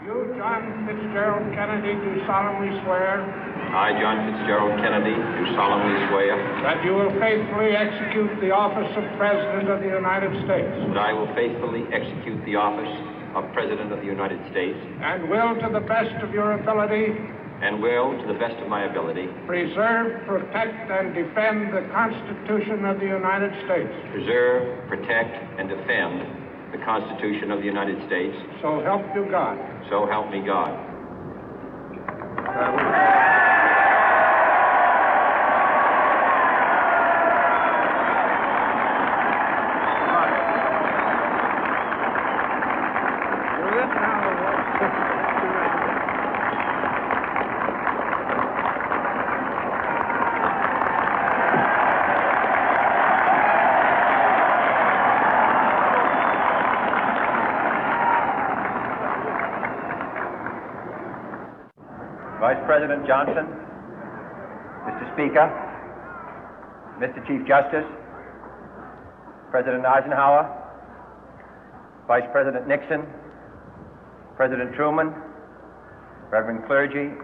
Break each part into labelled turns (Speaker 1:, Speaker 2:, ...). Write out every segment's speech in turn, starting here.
Speaker 1: You, John Fitzgerald Kennedy, do solemnly swear.
Speaker 2: I, John Fitzgerald Kennedy, do solemnly swear.
Speaker 1: That you will faithfully execute the office of President of the United States.
Speaker 2: That I will faithfully execute the office of President of the United States.
Speaker 1: And will, to the best of your ability.
Speaker 2: And will, to the best of my ability.
Speaker 1: Preserve, protect, and defend the Constitution of the United States.
Speaker 2: Preserve, protect, and defend the Constitution of the United States.
Speaker 1: So help you God.
Speaker 2: So help me God.
Speaker 3: Vice President Johnson, Mr. Speaker, Mr. Chief Justice, President Eisenhower, Vice President Nixon, President Truman, Reverend clergy,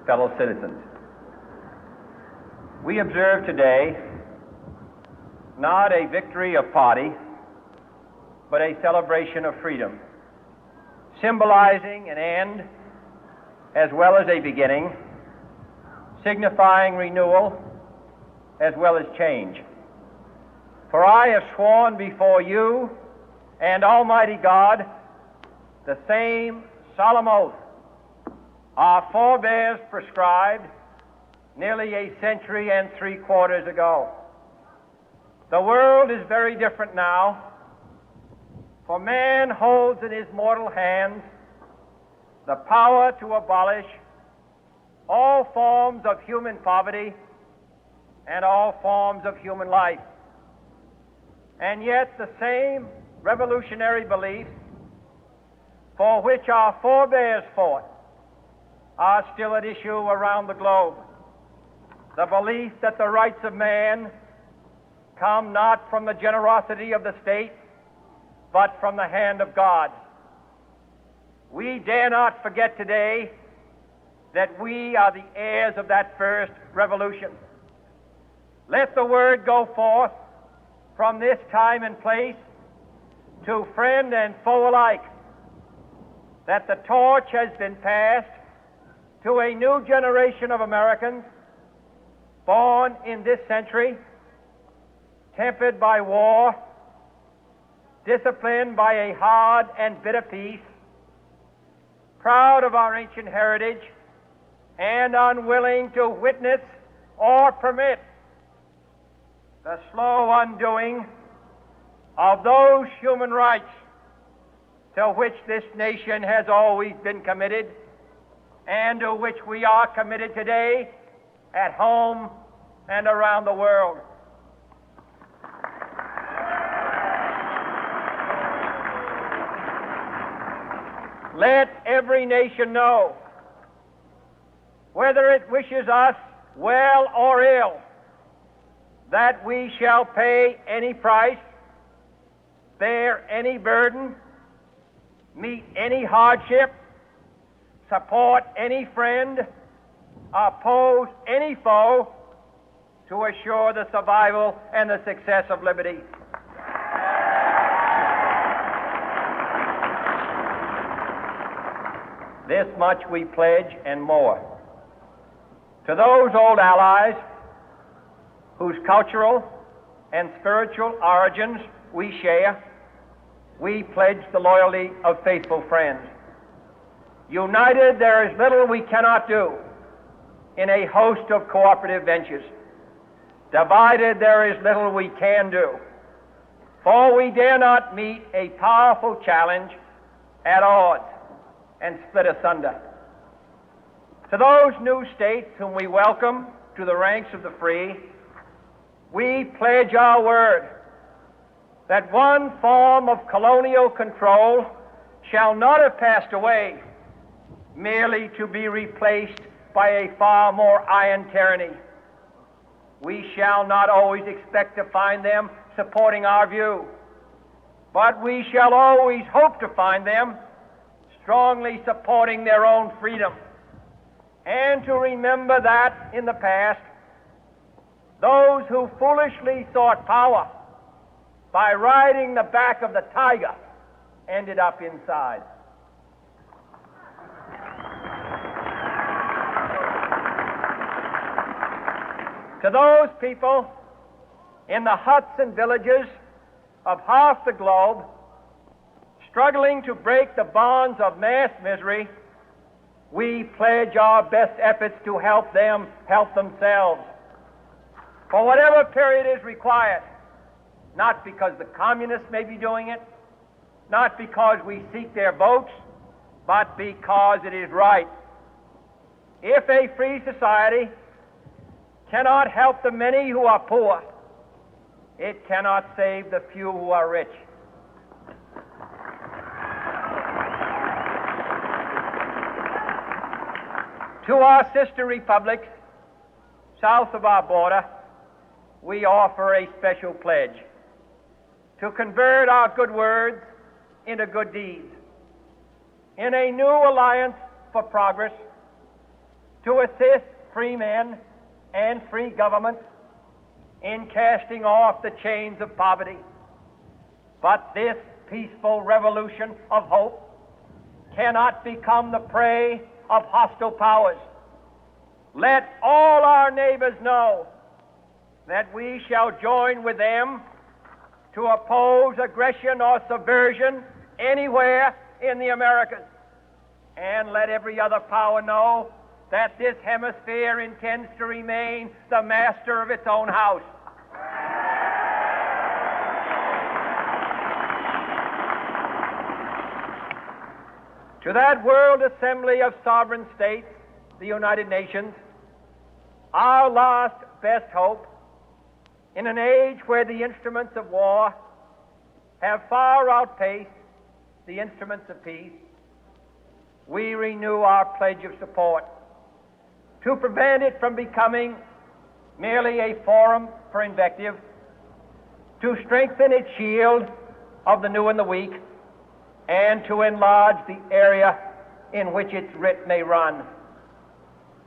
Speaker 3: fellow citizens. We observe today not a victory of party, but a celebration of freedom, symbolizing an end as well as a beginning, signifying renewal as well as change. For I have sworn before you and Almighty God the same solemn oath our forebears prescribed nearly a century and 3/4 ago. The world is very different now, for man holds in his mortal hands the power to abolish all forms of human poverty and all forms of human life. And yet the same revolutionary beliefs for which our forebears fought are still at issue around the globe. The belief that the rights of man come not from the generosity of the state, but from the hand of God. We dare not forget today that we are the heirs of that first revolution. Let the word go forth from this time and place to friend and foe alike that the torch has been passed to a new generation of Americans born in this century, tempered by war, disciplined by a hard and bitter peace, proud of our ancient heritage, and unwilling to witness or permit the slow undoing of those human rights to which this nation has always been committed and to which we are committed today at home and around the world. Let every nation know, whether it wishes us well or ill, that we shall pay any price, bear any burden, meet any hardship, support any friend, oppose any foe to assure the survival and the success of liberty. This much we pledge and more. To those old allies whose cultural and spiritual origins we share, we pledge the loyalty of faithful friends. United, there is little we cannot do in a host of cooperative ventures. Divided, there is little we can do, for we dare not meet a powerful challenge at odds and split asunder. To those new states whom we welcome to the ranks of the free, we pledge our word that one form of colonial control shall not have passed away, merely to be replaced by a far more iron tyranny. We shall not always expect to find them supporting our view, but we shall always hope to find them strongly supporting their own freedom, and to remember that in the past, those who foolishly sought power by riding the back of the tiger ended up inside. To those people in the huts and villages of half the globe struggling to break the bonds of mass misery, we pledge our best efforts to help them help themselves for whatever period is required, not because the communists may be doing it, not because we seek their votes, but because it is right. If a free society cannot help the many who are poor, it cannot save the few who are rich. To our sister republics south of our border, we offer a special pledge to convert our good words into good deeds, in a new alliance for progress, to assist free men and free governments in casting off the chains of poverty. But this peaceful revolution of hope cannot become the prey of hostile powers. Let all our neighbors know that we shall join with them to oppose aggression or subversion anywhere in the Americas. And let every other power know that this hemisphere intends to remain the master of its own house. To that World Assembly of Sovereign States, the United Nations, our last best hope, in an age where the instruments of war have far outpaced the instruments of peace, we renew our pledge of support to prevent it from becoming merely a forum for invective, to strengthen its shield of the new and the weak, and to enlarge the area in which its writ may run.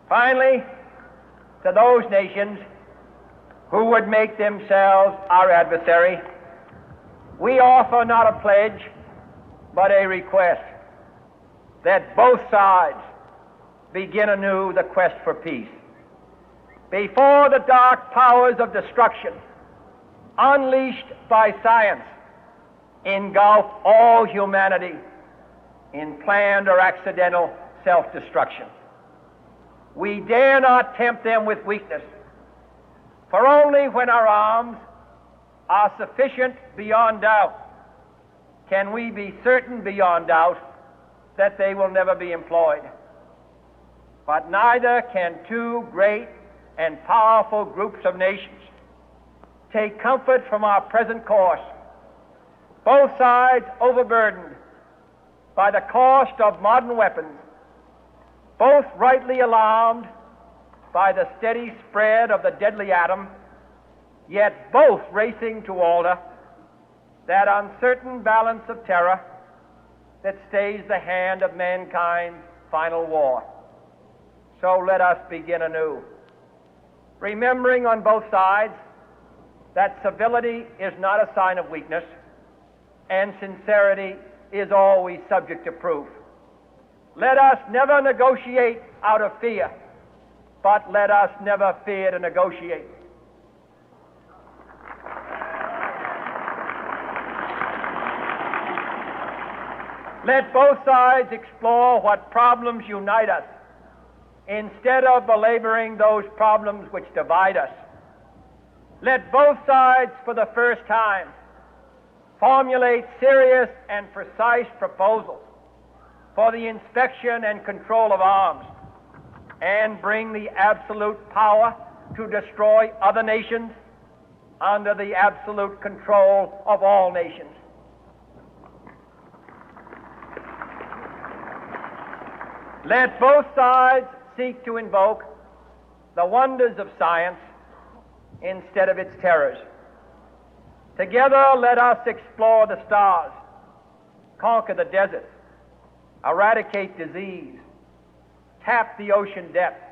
Speaker 3: Finally, to those nations who would make themselves our adversary, we offer not a pledge, but a request that both sides begin anew the quest for peace. Before the dark powers of destruction, unleashed by science, engulf all humanity in planned or accidental self-destruction, we dare not tempt them with weakness, for only when our arms are sufficient beyond doubt can we be certain beyond doubt that they will never be employed. But neither can two great and powerful groups of nations take comfort from our present course, both sides overburdened by the cost of modern weapons, both rightly alarmed by the steady spread of the deadly atom, yet both racing to alter that uncertain balance of terror that stays the hand of mankind's final war. So let us begin anew, remembering on both sides that civility is not a sign of weakness, and sincerity is always subject to proof. Let us never negotiate out of fear, but let us never fear to negotiate. Let both sides explore what problems unite us, instead of belaboring those problems which divide us. Let both sides, for the first time, formulate serious and precise proposals for the inspection and control of arms, and bring the absolute power to destroy other nations under the absolute control of all nations. Let both sides seek to invoke the wonders of science instead of its terrors. Together, let us explore the stars, conquer the deserts, eradicate disease, tap the ocean depth,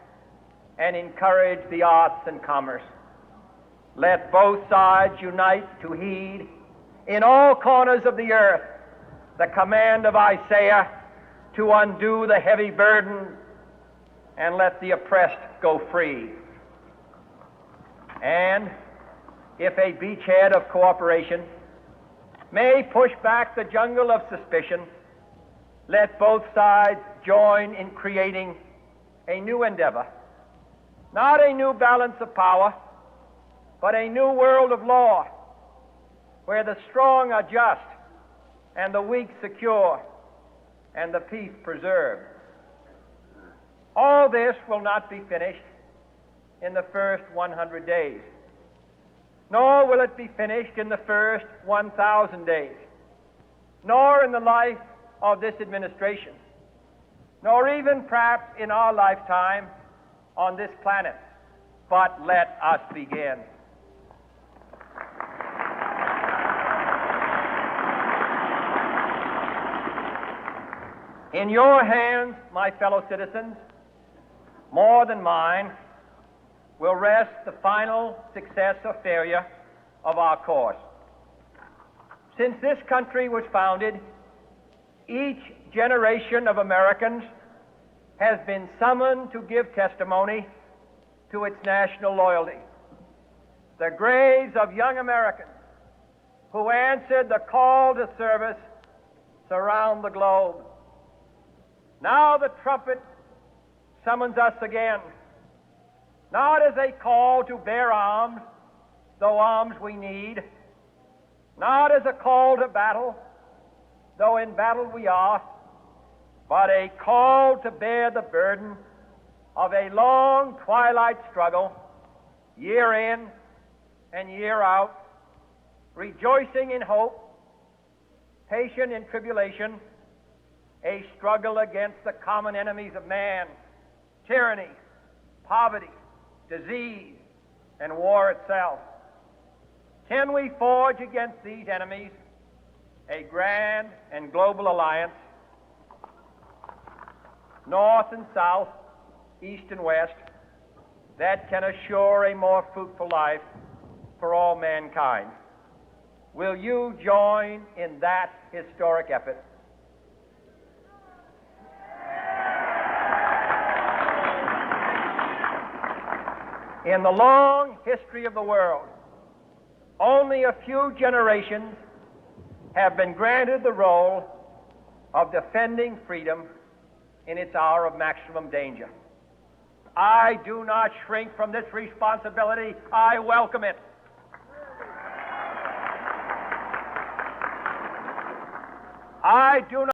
Speaker 3: and encourage the arts and commerce. Let both sides unite to heed in all corners of the earth the command of Isaiah to undo the heavy burden and let the oppressed go free. And if a beachhead of cooperation may push back the jungle of suspicion, let both sides join in creating a new endeavor, not a new balance of power, but a new world of law, where the strong are just and the weak secure and the peace preserved. All this will not be finished in the first 100 days, nor will it be finished in the first 1,000 days, nor in the life of this administration, nor even perhaps in our lifetime on this planet. But let us begin. In your hands, my fellow citizens, more than mine, will rest the final success or failure of our course. Since this country was founded, each generation of Americans has been summoned to give testimony to its national loyalty. The graves of young Americans who answered the call to service surround the globe. Now the trumpet summons us again, not as a call to bear arms, though arms we need, not as a call to battle, though in battle we are, but a call to bear the burden of a long twilight struggle, year in and year out, rejoicing in hope, patient in tribulation, a struggle against the common enemies of man, tyranny, poverty, disease, and war itself. Can we forge against these enemies a grand and global alliance, north and south, east and west, that can assure a more fruitful life for all mankind? Will you join in that historic effort? In the long history of the world, only a few generations have been granted the role of defending freedom in its hour of maximum danger. I do not shrink from this responsibility. I welcome it. I do not